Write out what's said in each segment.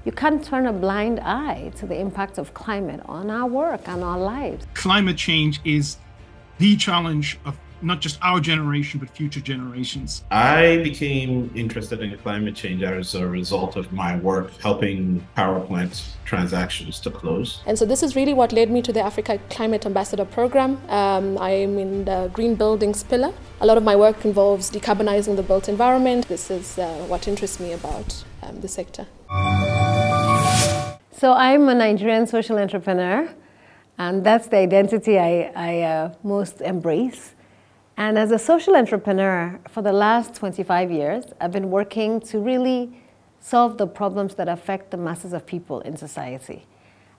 You can't turn a blind eye to the impact of climate on our work and our lives. Climate change is the challenge of not just our generation, but future generations. I became interested in climate change as a result of my work helping power plant transactions to close. And so this is really what led me to the Africa Climate Ambassador Program. I am in the Green Buildings pillar. A lot of my work involves decarbonizing the built environment. This is what interests me about the sector. So I'm a Nigerian social entrepreneur, and that's the identity I most embrace. And as a social entrepreneur, for the last 25 years, I've been working to really solve the problems that affect the masses of people in society.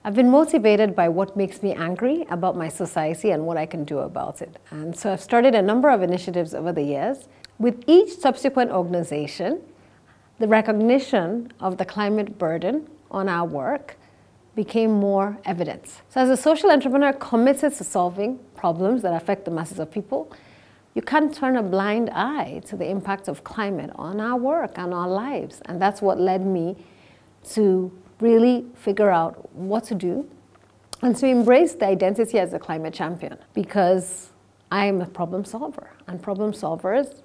I've been motivated by what makes me angry about my society and what I can do about it. And so I've started a number of initiatives over the years. With each subsequent organization, the recognition of the climate burden on our work became more evident. So as a social entrepreneur committed to solving problems that affect the masses of people, you can't turn a blind eye to the impact of climate on our work and our lives. And that's what led me to really figure out what to do and to embrace the identity as a climate champion, because I am a problem solver, and problem solvers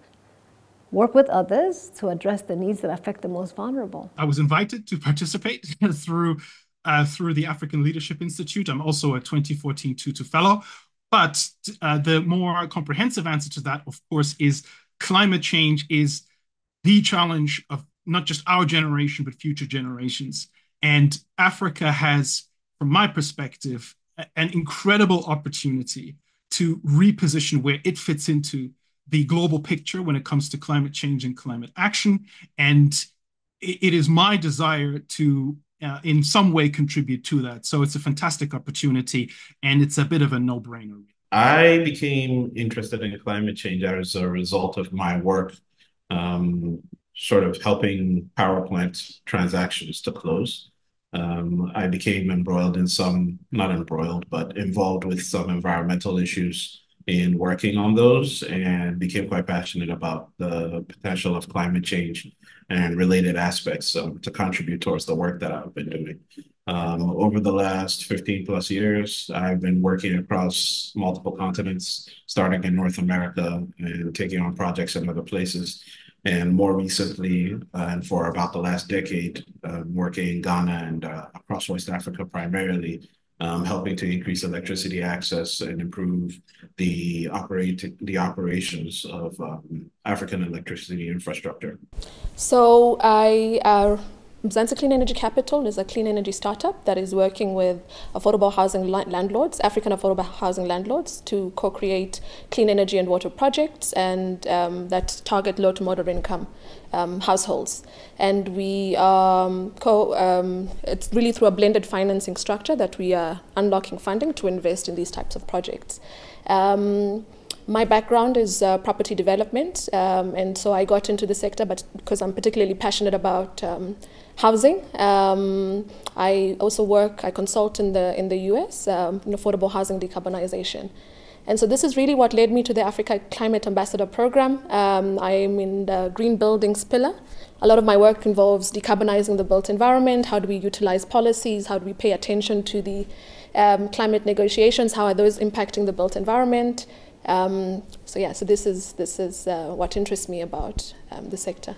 work with others to address the needs that affect the most vulnerable. I was invited to participate through the African Leadership Institute. I'm also a 2014 Tutu Fellow. But the more comprehensive answer to that, of course, is climate change is the challenge of not just our generation, but future generations. And Africa has, from my perspective, an incredible opportunity to reposition where it fits into the global picture when it comes to climate change and climate action. And it is my desire to in some way contribute to that. So it's a fantastic opportunity, and it's a bit of a no-brainer. I became interested in climate change as a result of my work sort of helping power plant transactions to close. I became embroiled in some, not embroiled, but involved with some environmental issues in working on those, and became quite passionate about the potential of climate change and related aspects to contribute towards the work that I've been doing. Over the last 15 plus years, I've been working across multiple continents, starting in North America and taking on projects in other places. And more recently, and for about the last decade, working in Ghana and across West Africa primarily, helping to increase electricity access and improve the operations of African electricity infrastructure. So Mzansi Clean Energy Capital is a clean energy startup that is working with affordable housing landlords, African affordable housing landlords, to co-create clean energy and water projects and that target low to moderate income households. And we it's really through a blended financing structure that we are unlocking funding to invest in these types of projects. My background is property development, and so I got into the sector, but because I'm particularly passionate about housing. I also I consult in the US in affordable housing decarbonization. And so this is really what led me to the Africa Climate Ambassador Program. I am in the Green Buildings pillar. A lot of my work involves decarbonizing the built environment. How do we utilize policies? How do we pay attention to the climate negotiations? How are those impacting the built environment? So this is what interests me about the sector.